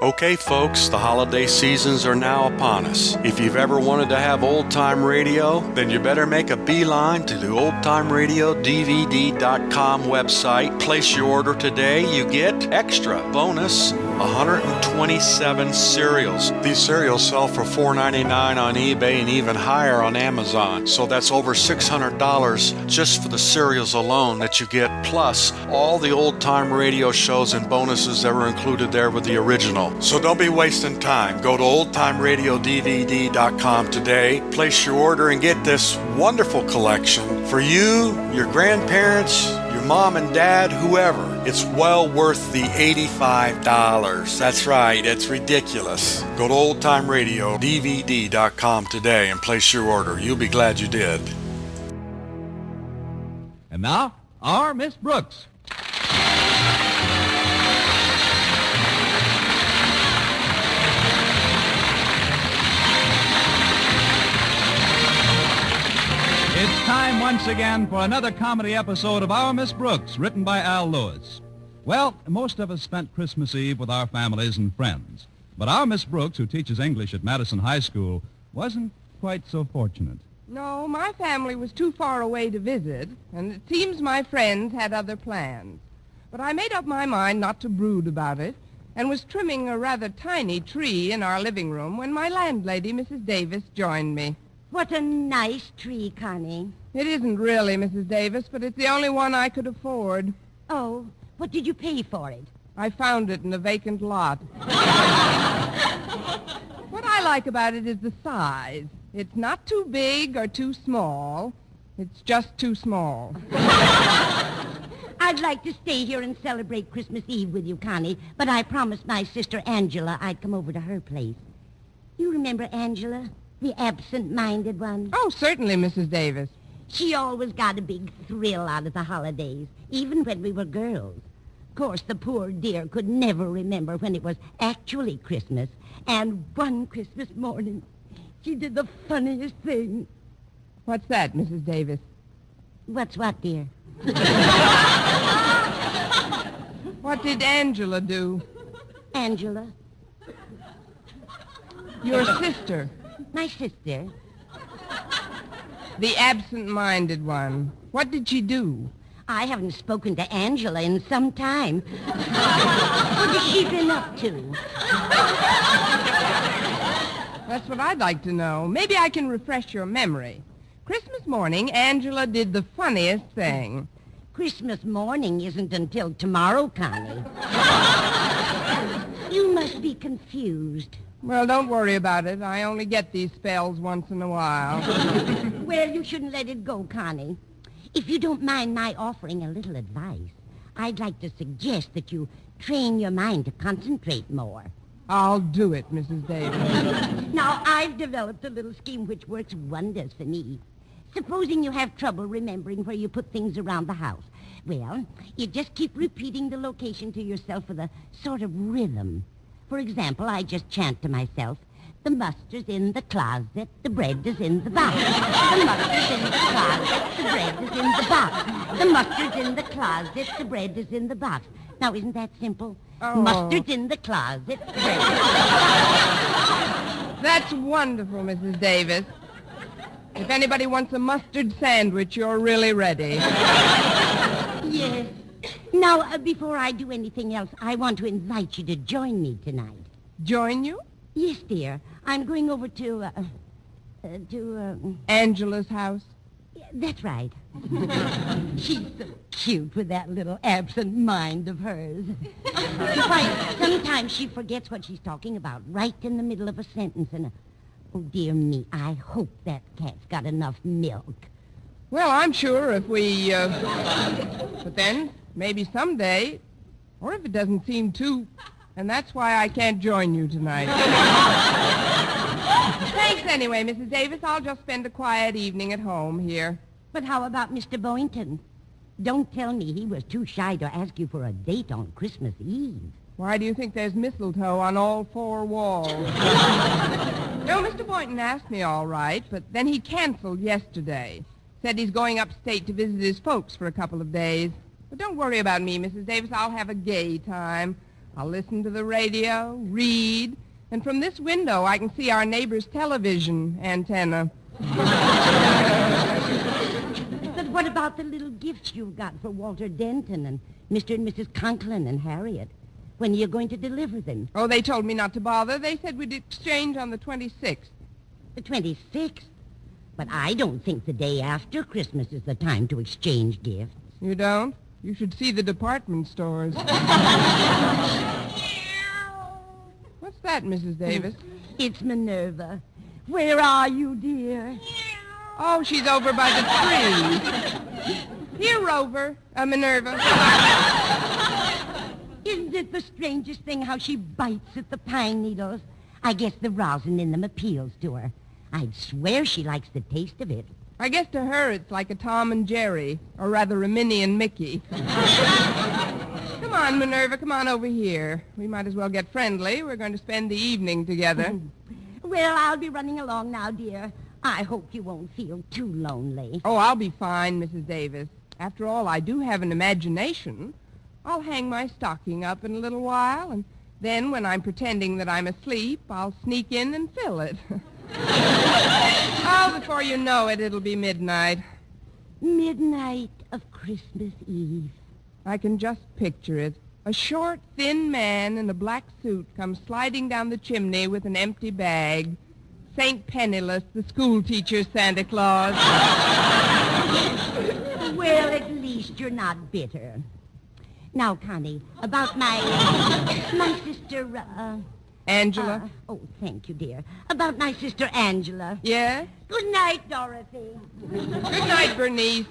Okay, folks, the holiday seasons are now upon us. If you've ever wanted to have old-time radio, then you better make a beeline to the oldtimeradiodvd.com website. Place your order today. You get extra bonus 127 cereals. These cereals sell for $4.99 on eBay and even higher on Amazon. So that's over $600 just for the cereals alone that you get, plus all the old-time radio shows and bonuses that were included there with the original. So don't be wasting time. Go to oldtimeradiodvd.com today, place your order, and get this wonderful collection for you, your grandparents, your mom and dad, whoever. It's well worth the $85. That's right, it's ridiculous. Go to oldtimeradiodvd.com today and place your order. You'll be glad you did. And now, our Miss Brooks. It's time once again for another comedy episode of Our Miss Brooks, written by Al Lewis. Well, most of us spent Christmas Eve with our families and friends. But our Miss Brooks, who teaches English at Madison High School, wasn't quite so fortunate. No, my family was too far away to visit, and it seems my friends had other plans. But I made up my mind not to brood about it, and was trimming a rather tiny tree in our living room when my landlady, Mrs. Davis, joined me. What a nice tree, Connie. It isn't really, Mrs. Davis, but it's the only one I could afford. Oh, what did you pay for it? I found it in a vacant lot. What I like about it is the size. It's not too big or too small. It's just too small. I'd like to stay here and celebrate Christmas Eve with you, Connie, but I promised my sister Angela I'd come over to her place. You remember Angela? The absent-minded one? Oh, certainly, Mrs. Davis. She always got a big thrill out of the holidays, even when we were girls. Of course, the poor dear could never remember when it was actually Christmas. And one Christmas morning, she did the funniest thing. What's that, Mrs. Davis? What's what, dear? What did Angela do? Angela? Your sister. My sister. The absent-minded one. What did she do? I haven't spoken to Angela in some time. What has she been up to? That's what I'd like to know. Maybe I can refresh your memory. Christmas morning, Angela did the funniest thing. Christmas morning isn't until tomorrow, Connie. You must be confused. Well, don't worry about it. I only get these spells once in a while. Well, you shouldn't let it go, Connie. If you don't mind my offering a little advice, I'd like to suggest that you train your mind to concentrate more. I'll do it, Mrs. Davis. Now, I've developed a little scheme which works wonders for me. Supposing you have trouble remembering where you put things around the house. Well, you just keep repeating the location to yourself with a sort of rhythm. For example, I just chant to myself, the mustard's in the closet, the bread is in the box. The mustard's in the closet, the bread is in the box. The mustard's in the closet, the bread is in the box. Now, isn't that simple? Oh. Mustard's in the closet, the bread is in the box. That's wonderful, Mrs. Davis. If anybody wants a mustard sandwich, you're really ready. Yes. Now, before I do anything else, I want to invite you to join me tonight. Join you? Yes, dear. I'm going over to Angela's house? That's right. She's so cute with that little absent mind of hers. Why, sometimes she forgets what she's talking about right in the middle of a sentence, and oh, dear me, I hope that cat's got enough milk. Well, I'm sure if we, but then, maybe someday, or if it doesn't seem too, and that's why I can't join you tonight. Thanks anyway, Mrs. Davis. I'll just spend a quiet evening at home here. But how about Mr. Boynton? Don't tell me he was too shy to ask you for a date on Christmas Eve. Why do you think there's mistletoe on all four walls? No, Mr. Boynton asked me all right, but then he canceled yesterday. Said he's going upstate to visit his folks for a couple of days. But don't worry about me, Mrs. Davis. I'll have a gay time. I'll listen to the radio, read, and from this window I can see our neighbor's television antenna. But what about the little gifts you've got for Walter Denton and Mr. and Mrs. Conklin and Harriet? When are you going to deliver them? Oh, they told me not to bother. They said we'd exchange on the 26th. The 26th? But I don't think the day after Christmas is the time to exchange gifts. You don't? You should see the department stores. What's that, Mrs. Davis? It's Minerva. Where are you, dear? Oh, she's over by the tree. Here, Rover. Minerva. Isn't it the strangest thing how she bites at the pine needles? I guess the rosin in them appeals to her. I'd swear she likes the taste of it. I guess to her it's like a Tom and Jerry, or rather a Minnie and Mickey. Come on, Minerva, come on over here. We might as well get friendly. We're going to spend the evening together. Well, I'll be running along now, dear. I hope you won't feel too lonely. Oh, I'll be fine, Mrs. Davis. After all, I do have an imagination. I'll hang my stocking up in a little while, and then when I'm pretending that I'm asleep, I'll sneak in and fill it. Oh, before you know it, it'll be midnight. Midnight of Christmas Eve. I can just picture it. A short, thin man in a black suit comes sliding down the chimney with an empty bag. St. Penniless, the schoolteacher's Santa Claus. Well, at least you're not bitter. Now, Connie, about my sister, Angela? oh, thank you, dear. About my sister Angela. Yes? Good night, Dorothy. Good night, Bernice.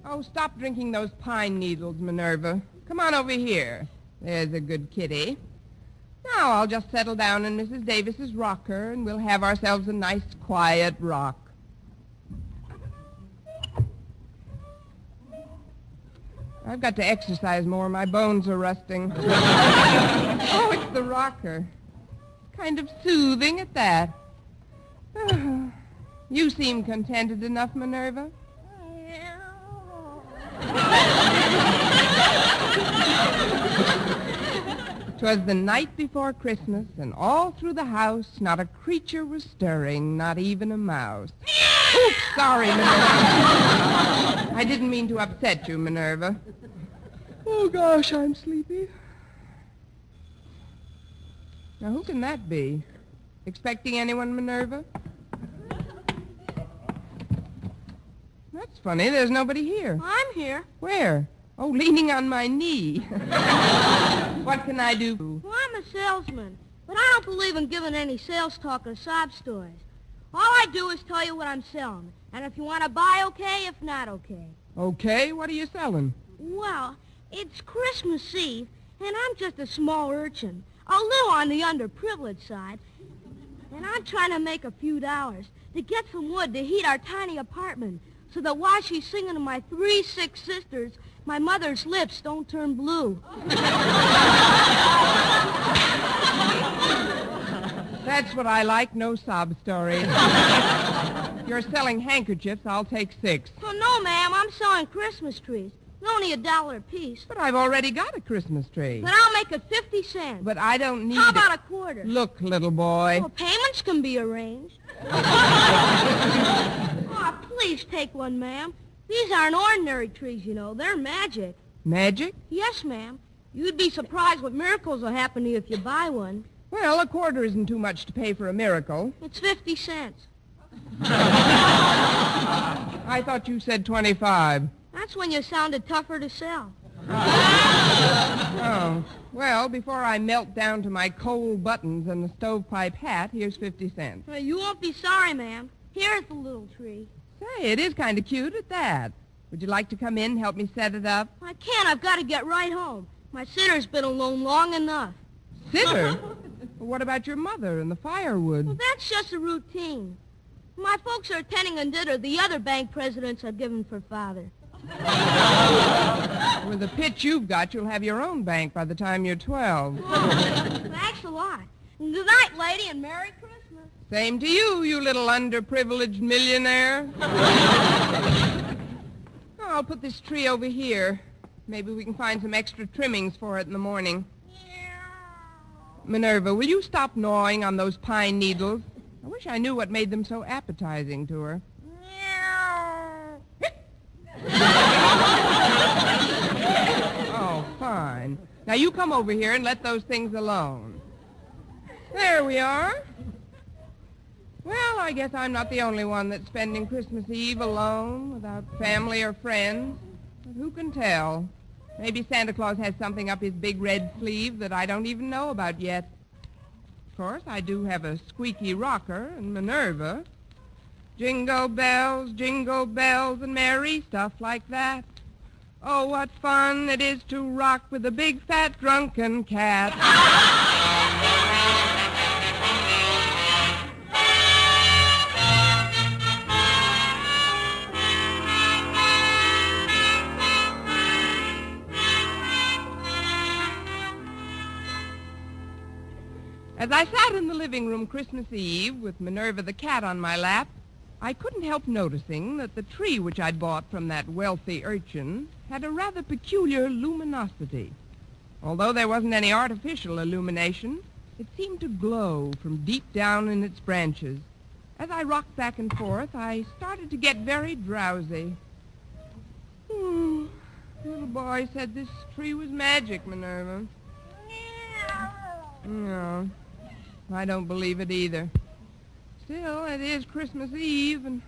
Oh, stop drinking those pine needles, Minerva. Come on over here. There's a good kitty. Now I'll just settle down in Mrs. Davis's rocker, and we'll have ourselves a nice, quiet rock. I've got to exercise more. My bones are rusting. Oh, it's the rocker. Kind of soothing at that. You seem contented enough, Minerva. 'Twas the night before Christmas, and all through the house not a creature was stirring, not even a mouse. Oops, sorry, Minerva. I didn't mean to upset you, Minerva. Oh, gosh, I'm sleepy. Now, who can that be? Expecting anyone, Minerva? That's funny. There's nobody here. I'm here. Where? Oh, leaning on my knee. What can I do? Well, I'm a salesman, but I don't believe in giving any sales talk or sob stories. All I do is tell you what I'm selling. And if you want to buy, okay. If not, okay. Okay, what are you selling? Well, it's Christmas Eve, and I'm just a small urchin, a little on the underprivileged side. And I'm trying to make a few dollars to get some wood to heat our tiny apartment so that while she's singing to my 3 sick sisters, my mother's lips don't turn blue. That's what I like, no sob stories. You're selling handkerchiefs, I'll take 6. Oh, no, ma'am, I'm selling Christmas trees. They're only $1 a piece. But I've already got a Christmas tree. But I'll make it 50 cents. But I don't need How it. about a quarter? Look, little boy. Well, payments can be arranged. Oh, please take one, ma'am. These aren't ordinary trees, you know. They're magic. Magic? Yes, ma'am. You'd be surprised what miracles will happen to you if you buy one. Well, a quarter isn't too much to pay for a miracle. It's 50 cents. I thought you said 25. That's when you sounded tougher to sell. Oh. Well, before I melt down to my coal buttons and the stovepipe hat, here's 50 cents. Well, you won't be sorry, ma'am. Here's the little tree. Say, it is kind of cute at that. Would you like to come in and help me set it up? I can't. I've got to get right home. My sitter's been alone long enough. Sitter? Well, what about your mother and the firewood? Well, that's just a routine. My folks are attending a dinner the other bank presidents have given for father. With the pitch you've got, you'll have your own bank by the time you're 12. Thanks a lot. Good night, lady, and Merry Christmas. Same to you, you little underprivileged millionaire. Oh, I'll put this tree over here. Maybe we can find some extra trimmings for it in the morning. Minerva, will you stop gnawing on those pine needles? I wish I knew what made them so appetizing to her. Oh, fine. Now you come over here and let those things alone. There we are. Well, I guess I'm not the only one that's spending Christmas Eve alone without family or friends. But who can tell? Maybe Santa Claus has something up his big red sleeve that I don't even know about yet. Of course, I do have a squeaky rocker and Minerva. Jingle bells, and merry stuff like that. Oh, what fun it is to rock with a big, fat, drunken cat. As I sat in the living room Christmas Eve with Minerva the cat on my lap, I couldn't help noticing that the tree which I'd bought from that wealthy urchin had a rather peculiar luminosity. Although there wasn't any artificial illumination, it seemed to glow from deep down in its branches. As I rocked back and forth, I started to get very drowsy. Little boy said this tree was magic, Minerva. No, I don't believe it either. Still, it is Christmas Eve, and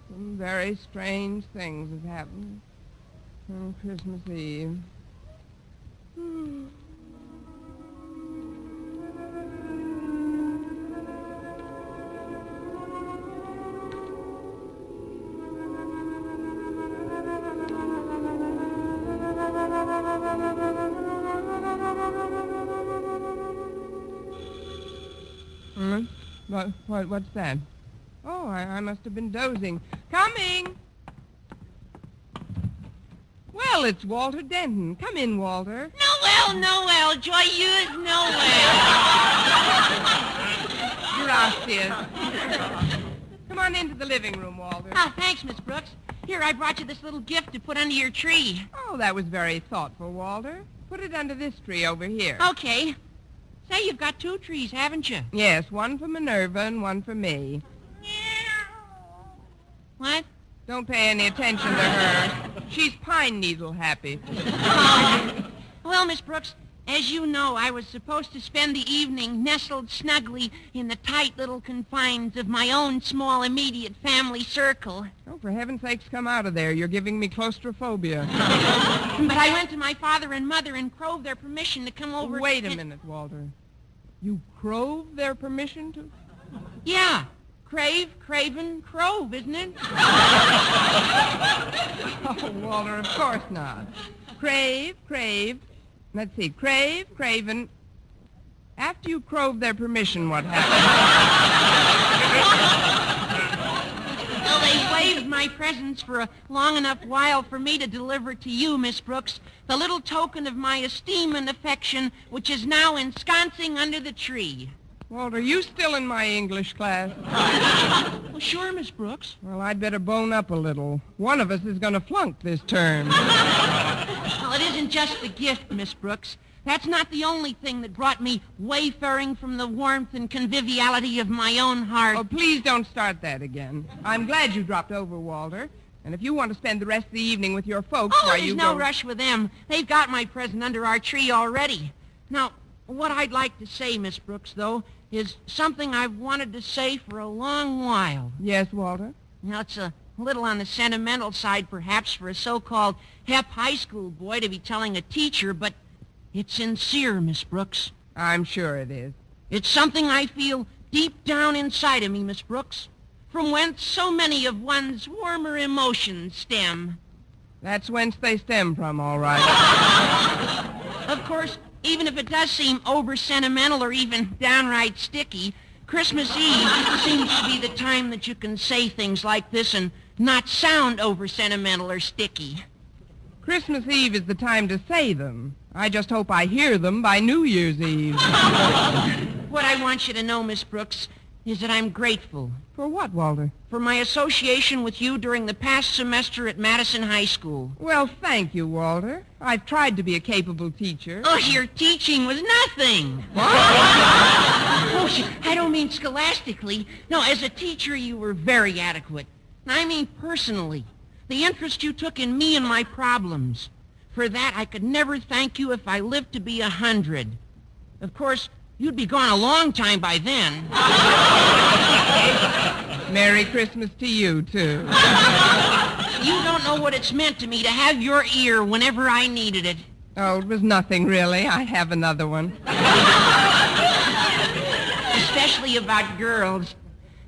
some very strange things have happened on Christmas Eve. What's that? Oh, I must have been dozing. Coming! Well, it's Walter Denton. Come in, Walter. Noel, joyeux Noel. Gracias. Come on into the living room, Walter. Oh, thanks, Miss Brooks. Here, I brought you this little gift to put under your tree. Oh, that was very thoughtful, Walter. Put it under this tree over here. Okay. Say, you've got two trees, haven't you? Yes, one for Minerva and one for me. What? Don't pay any attention to her. She's pine needle happy. Well, Miss Brooks, as you know, I was supposed to spend the evening nestled snugly in the tight little confines of my own small immediate family circle. Oh, for heaven's sakes, come out of there. You're giving me claustrophobia. But I went to my father and mother and crowed their permission to come over. Wait a minute, Walter. You crove their permission to? Yeah. Craven, Crove, isn't it? Oh, Walter, of course not. Crave. Let's see. Craven. After you crove their permission, what happened? Well, they waived my presence for a long enough while for me to deliver to you, Miss Brooks, the little token of my esteem and affection, which is now ensconcing under the tree. Walter, you still in my English class? Well, sure, Miss Brooks. Well, I'd better bone up a little. One of us is going to flunk this term. Well, it isn't just the gift, Miss Brooks. That's not the only thing that brought me wayfaring from the warmth and conviviality of my own heart. Oh, please don't start that again. I'm glad you dropped over, Walter. And if you want to spend the rest of the evening with your folks, Oh, why there's you no go... rush with them. They've got my present under our tree already. Now, what I'd like to say, Miss Brooks, though, is something I've wanted to say for a long while. Yes, Walter? Now, it's a little on the sentimental side, perhaps, for a so-called hep high school boy to be telling a teacher, but it's sincere, Miss Brooks. I'm sure it is. It's something I feel deep down inside of me, Miss Brooks, from whence so many of one's warmer emotions stem. That's whence they stem from, all right. Of course, even if it does seem over-sentimental or even downright sticky, Christmas Eve seems to be the time that you can say things like this and not sound over-sentimental or sticky. Christmas Eve is the time to say them. I just hope I hear them by New Year's Eve. What I want you to know, Miss Brooks, is that I'm grateful For what, Walter? for my association with you during the past semester at Madison High School. Well, thank you, Walter. I've tried to be a capable teacher. Oh, your teaching was nothing. Oh, I don't mean scholastically. No, as a teacher, you were very adequate. I mean personally. The interest you took in me and my problems. For that, I could never thank you if I lived to be 100. Of course, you'd be gone a long time by then. Merry Christmas to you, too. You don't know what it's meant to me to have your ear whenever I needed it. Oh, it was nothing, really. I have another one. Especially about girls.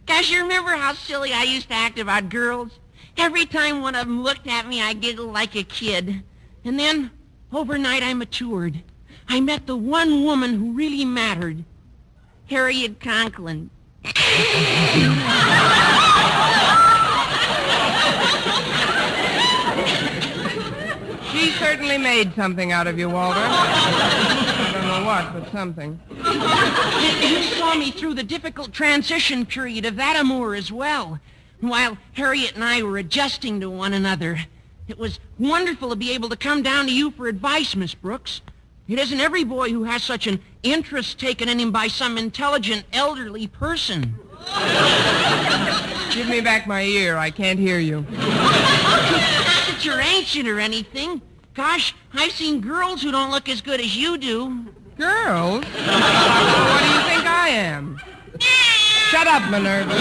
Gosh, you remember how silly I used to act about girls? Every time one of them looked at me, I giggled like a kid. And then, overnight, I matured. I met the one woman who really mattered. Harriet Conklin. She certainly made something out of you, Walter. I don't know what, but something. You saw me through the difficult transition period of that amour as well. While Harriet and I were adjusting to one another. It was wonderful to be able to come down to you for advice, Miss Brooks. It isn't every boy who has such an interest taken in him by some intelligent, elderly person. Give me back my ear. I can't hear you. Not that you're ancient or anything. Gosh, I've seen girls who don't look as good as you do. Girls? What do you think I am? Shut up, Minerva.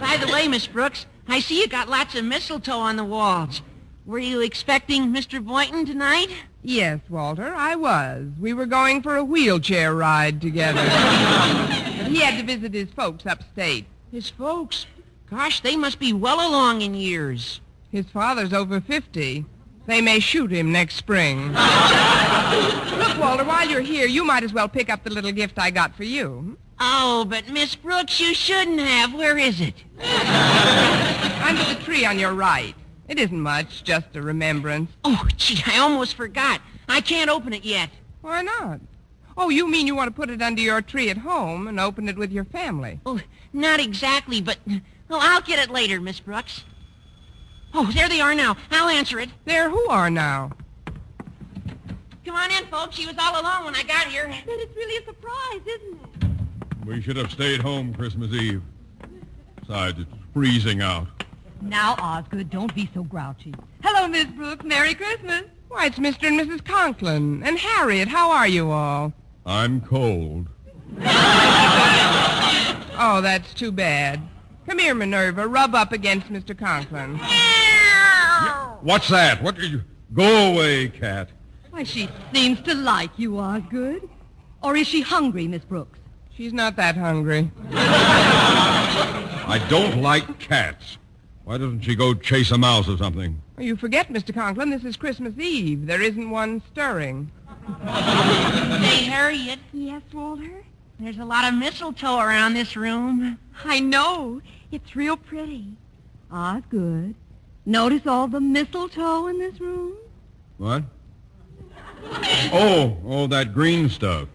By the way, Miss Brooks, I see you got lots of mistletoe on the walls. Were you expecting Mr. Boynton tonight? Yes, Walter, I was. We were going for a wheelchair ride together. But he had to visit his folks upstate. His folks? Gosh, they must be well along in years. His father's over 50. They may shoot him next spring. Look, Walter, while you're here, you might as well pick up the little gift I got for you. Oh, but Miss Brooks, you shouldn't have. Where is it? Under the tree on your right. It isn't much, just a remembrance. Oh, gee, I almost forgot. I can't open it yet. Why not? Oh, you mean you want to put it under your tree at home and open it with your family? Oh, not exactly, but well, I'll get it later, Miss Brooks. Oh, there they are now. I'll answer it. There who are now? Come on in, folks. She was all alone when I got here. But it's really a surprise, isn't it? We should have stayed home Christmas Eve. Besides, it's freezing out. Now, Osgood, don't be so grouchy. Hello, Miss Brooks. Merry Christmas. Why, it's Mr. and Mrs. Conklin. And Harriet, how are you all? I'm cold. Oh, that's too bad. Come here, Minerva. Rub up against Mr. Conklin. What's that? What did you... Go away, cat. Why, she seems to like you, Osgood. Or is she hungry, Miss Brooks? She's not that hungry. I don't like cats. Why doesn't she go chase a mouse or something? Oh, you forget, Mr. Conklin, this is Christmas Eve. There isn't one stirring. Hey, Harriet. Yes, Walter? There's a lot of mistletoe around this room. I know. It's real pretty. Osgood, notice all the mistletoe in this room? What? Oh, that green stuff.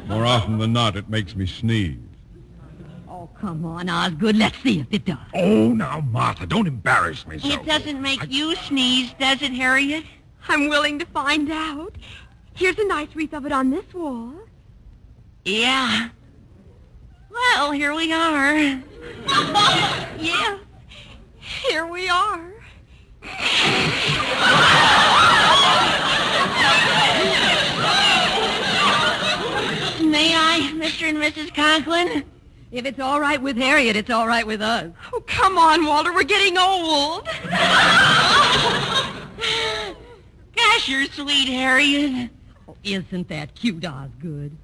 More often than not, it makes me sneeze. Oh, come on, Osgood. Let's see if it does. Oh, now, Martha, don't embarrass me so. It doesn't make you sneeze, does it, Harriet? I'm willing to find out. Here's a nice wreath of it on this wall. Yeah. Well, here we are. Yes, here we are. May I, Mr. and Mrs. Conklin? If it's all right with Harriet, it's all right with us. Oh, come on, Walter. We're getting old. Gosh, you're sweet, Harriet. Oh, isn't that cute, Osgood?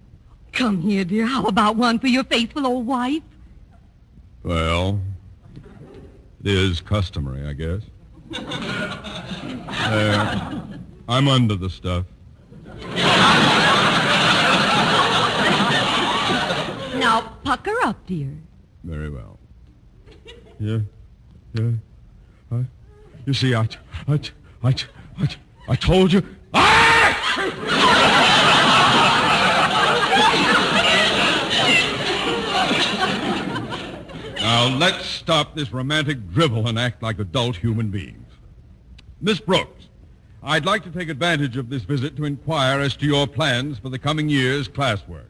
Come here, dear. How about one for your faithful old wife? Well, it is customary, I guess. I'm under the stuff. Now, pucker up, dear. Very well. Yeah. You see, I told you. Ah! Now, let's stop this romantic drivel and act like adult human beings. Miss Brooks, I'd like to take advantage of this visit to inquire as to your plans for the coming year's classwork.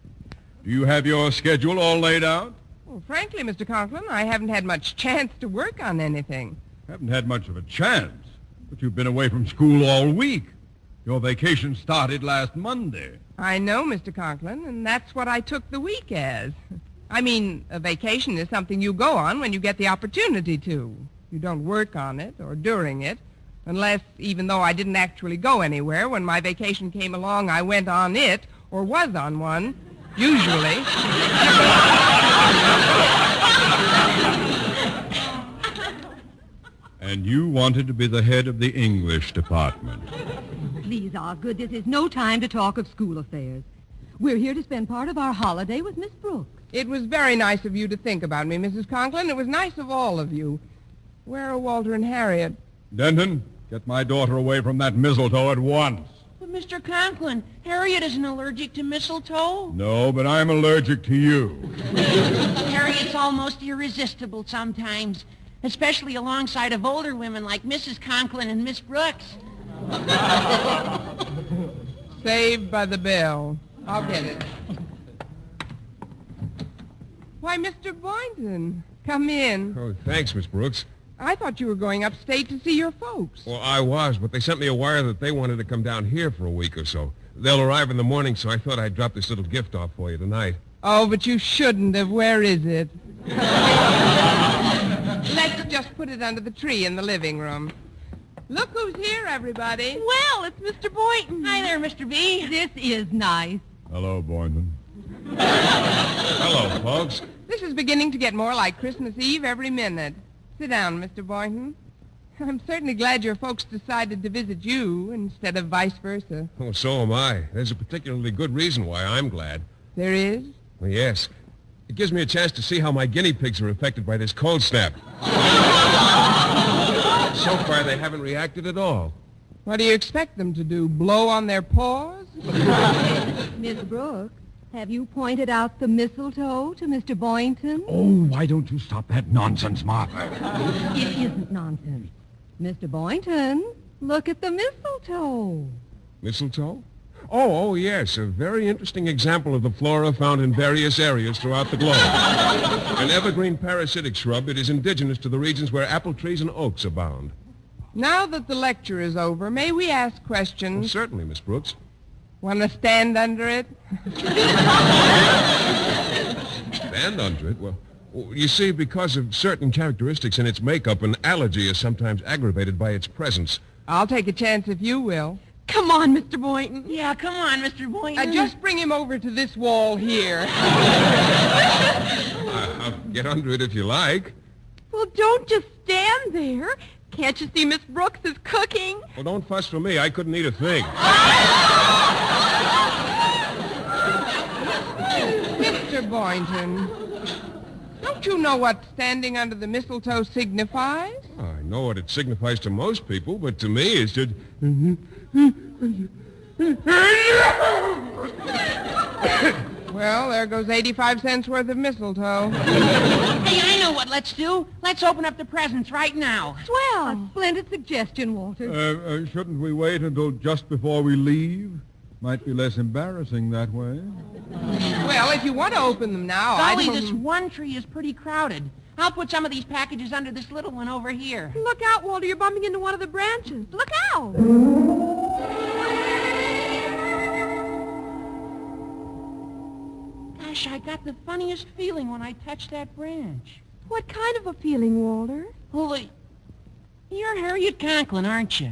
Do you have your schedule all laid out? Well, frankly, Mr. Conklin, I haven't had much chance to work on anything. Haven't had much of a chance, but you've been away from school all week. Your vacation started last Monday. I know, Mr. Conklin, and that's what I took the week as. I mean, a vacation is something you go on when you get the opportunity to. You don't work on it or during it, unless, even though I didn't actually go anywhere, when my vacation came along, I went on it, or was on one, usually. And you wanted to be the head of the English department. Please, Osgood, this is no time to talk of school affairs. We're here to spend part of our holiday with Miss Brooks. It was very nice of you to think about me, Mrs. Conklin. It was nice of all of you. Where are Walter and Harriet? Denton, get my daughter away from that mistletoe at once. But, Mr. Conklin, Harriet isn't allergic to mistletoe. No, but I'm allergic to you. Harriet's almost irresistible sometimes, especially alongside of older women like Mrs. Conklin and Miss Brooks. Saved by the bell. I'll get it. Why, Mr. Boynton, come in. Oh, thanks, Miss Brooks. I thought you were going upstate to see your folks. Well, I was, but they sent me a wire that they wanted to come down here for a week or so. They'll arrive in the morning, so I thought I'd drop this little gift off for you tonight. Oh, but you shouldn't have. Where is it? Let's just put it under the tree in the living room. Look who's here, everybody. Well, it's Mr. Boynton. Hi there, Mr. B. This is nice. Hello, Boynton. Hello, folks. This is beginning to get more like Christmas Eve every minute. Sit down, Mr. Boynton. I'm certainly glad your folks decided to visit you instead of vice versa. Oh, so am I. There's a particularly good reason why I'm glad. There is? Well, yes. It gives me a chance to see how my guinea pigs are affected by this cold snap. So far, they haven't reacted at all. What do you expect them to do, blow on their paws? Miss Brooks, have you pointed out the mistletoe to Mr. Boynton? Oh, why don't you stop that nonsense, Martha? It isn't nonsense. Mr. Boynton, look at the mistletoe. Mistletoe? Oh, yes. A very interesting example of the flora found in various areas throughout the globe. An evergreen parasitic shrub, it is indigenous to the regions where apple trees and oaks abound. Now that the lecture is over, may we ask Well, questions? certainly, Miss Brooks. Want to stand under it? Stand under it? Well, you see, because of certain characteristics in its makeup, an allergy is sometimes aggravated by its presence. I'll take a chance if you will. Come on, Mr. Boynton. Yeah, come on, Mr. Boynton. Just bring him over to this wall here. I'll get under it if you like. Well, don't just stand there. Can't you see Miss Brooks is cooking? Well, don't fuss for me. I couldn't eat a thing. Mr. Boynton, don't you know what standing under the mistletoe signifies? I know what it signifies to most people, but to me it's just... Well, there goes 85 cents worth of mistletoe. Hey, I know what let's do. Let's open up the presents right now. Swell. A splendid suggestion, Walter. Shouldn't we wait until just before we leave? Might be less embarrassing that way. Well, if you want to open them now, Golly, I this don't... one tree is pretty crowded. I'll put some of these packages under this little one over here. Look out, Walter. You're bumping into one of the branches. Look out. Gosh, I got the funniest feeling when I touched that branch. What kind of a feeling, Walter? Holy, you're Harriet Conklin, aren't you?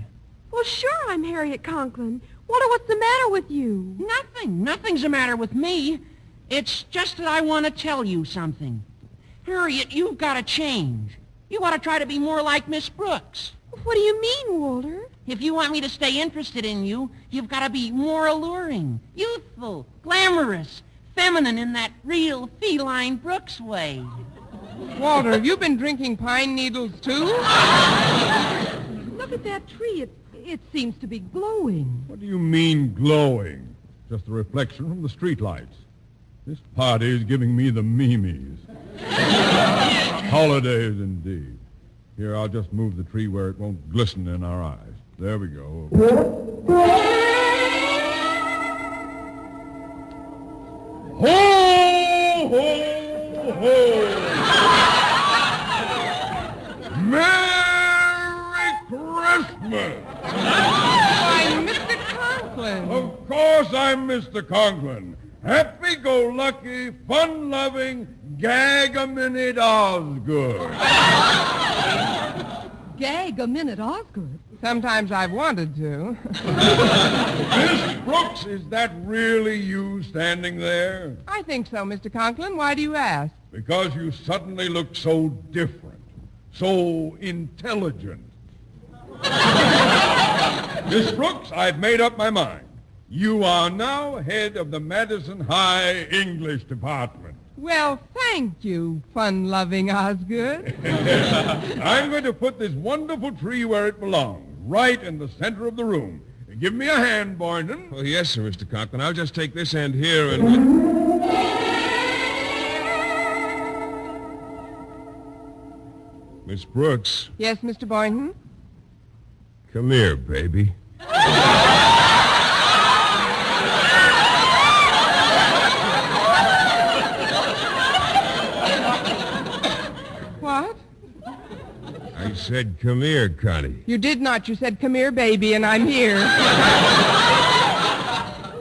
Well, sure, I'm Harriet Conklin. Walter, what's the matter with you? Nothing. Nothing's the matter with me. It's just that I want to tell you something. Harriet, you've got to change. You ought to try to be more like Miss Brooks. What do you mean, Walter? If you want me to stay interested in you, you've got to be more alluring, youthful, glamorous, feminine in that real feline Brooks way. Walter, have you been drinking pine needles, too? Look at that tree. It seems to be glowing. What do you mean glowing? Just a reflection from the streetlights. This party is giving me the memes. Holidays indeed. Here, I'll just move the tree where it won't glisten in our eyes. There we go. Ho, ho, ho! Merry Christmas! Why, Mr. Conklin. Of course I'm Mr. Conklin. Happy-go-lucky, fun-loving, gag-a-minute Osgood. Gag a minute, Osgood. Sometimes I've wanted to. Miss Brooks, is that really you standing there? I think so, Mr. Conklin. Why do you ask? Because you suddenly look so different, so intelligent. Miss Brooks, I've made up my mind. You are now head of the Madison High English Department. Well, thank you, fun-loving Osgood. I'm going to put this wonderful tree where it belongs, right in the center of the room. Give me a hand, Boynton. Oh, yes, sir, Mr. Conklin. I'll just take this end here and... Miss Brooks, Yes, Mr. Boynton? come here, baby. What? I said, come here, Connie. You did not. You said, come here, baby, and I'm here.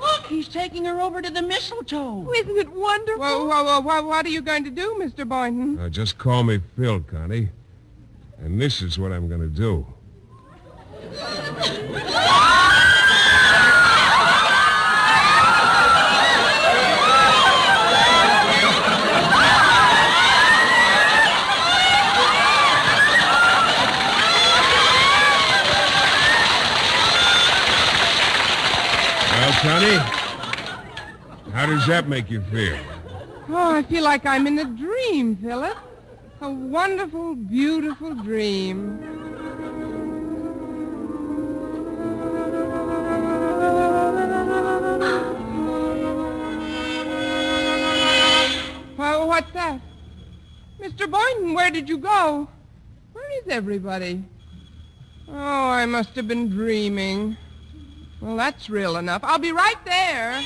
Look, he's taking her over to the mistletoe. Isn't it wonderful? Well, what are you going to do, Mr. Boynton? Just call me Phil, Connie. And this is what I'm going to do. Well, Connie, how does that make you feel? Oh, I feel like I'm in a dream, Philip. A wonderful, beautiful dream. Well, what's that? Mr. Boynton, where did you go? Where is everybody? Oh, I must have been dreaming. Well, that's real enough. I'll be right there.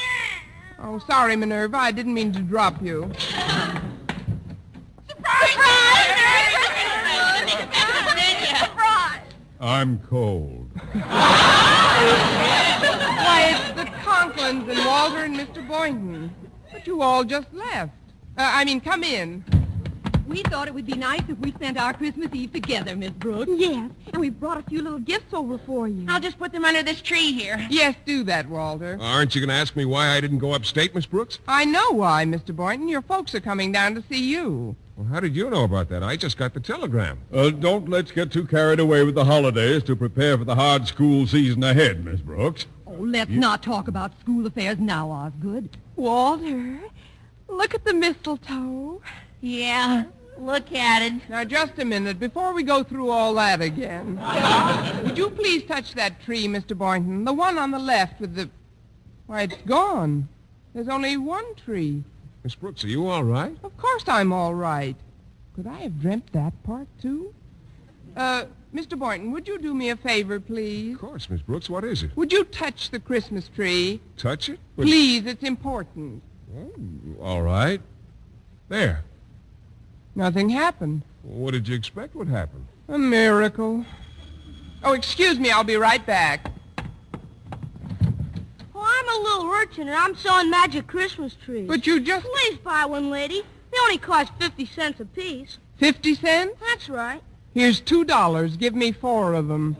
Oh, sorry, Minerva. I didn't mean to drop you. I'm cold. Why, it's the Conklins and Walter and Mr. Boynton. But you all just left. Come in. We thought it would be nice if we spent our Christmas Eve together, Miss Brooks. Yes, and we brought a few little gifts over for you. I'll just put them under this tree here. Yes, do that, Walter. Aren't you going to ask me why I didn't go upstate, Miss Brooks? I know why, Mr. Boynton. Your folks are coming down to see you. Well, how did you know about that? I just got the telegram. Don't let's get too carried away with the holidays to prepare for the hard school season ahead, Miss Brooks. Oh, let's not talk about school affairs now, Osgood. Walter, look at the mistletoe. Yeah, look at it. Now, just a minute, before we go through all that again. Would you please touch that tree, Mr. Boynton? The one on the left with the... Why, it's gone. There's only one tree. Miss Brooks, are you all right? Of course I'm all right. Could I have dreamt that part, too? Mr. Boynton, would you do me a favor, please? Of course, Miss Brooks. What is it? Would you touch the Christmas tree? Touch it? Please, it's important. All right. There. Nothing happened. What did you expect would happen? A miracle. Oh, excuse me, I'll be right back. Oh, I'm a little urchin, and I'm selling magic Christmas trees. But you just... Please buy one, lady. They only cost 50 cents apiece. 50 cents? That's right. Here's $2. Give me 4 of them.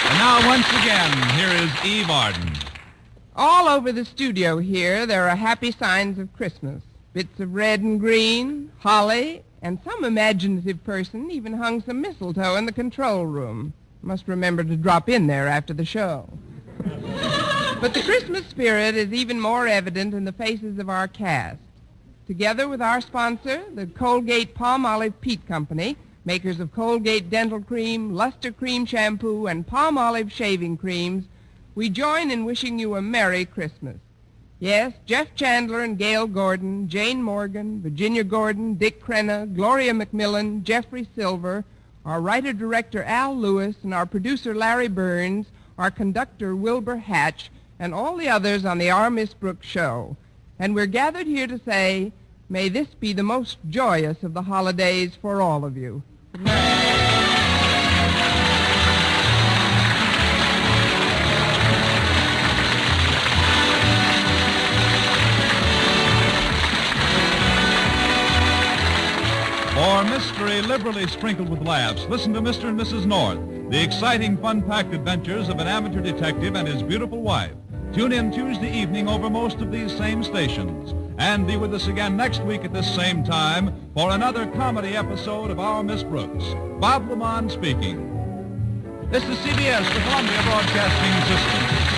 And now, once again, here is Eve Arden. All over the studio here, there are happy signs of Christmas. Bits of red and green, holly, and some imaginative person even hung some mistletoe in the control room. Must remember to drop in there after the show. But the Christmas spirit is even more evident in the faces of our cast. Together with our sponsor, the Colgate Palmolive Peat Company, makers of Colgate Dental Cream, Luster Cream Shampoo, and Palmolive Shaving Creams, we join in wishing you a Merry Christmas. Yes, Jeff Chandler and Gail Gordon, Jane Morgan, Virginia Gordon, Dick Crenna, Gloria McMillan, Jeffrey Silver, our writer-director Al Lewis, and our producer Larry Burns, our conductor Wilbur Hatch, and all the others on the Our Miss Brooks show. And we're gathered here to say, may this be the most joyous of the holidays for all of you. For mystery liberally sprinkled with laughs, listen to Mr. and Mrs. North, the exciting, fun-packed adventures of an amateur detective and his beautiful wife. Tune in Tuesday evening over most of these same stations. And be with us again next week at this same time for another comedy episode of Our Miss Brooks. Bob Lamont speaking. This is CBS, the Columbia Broadcasting System.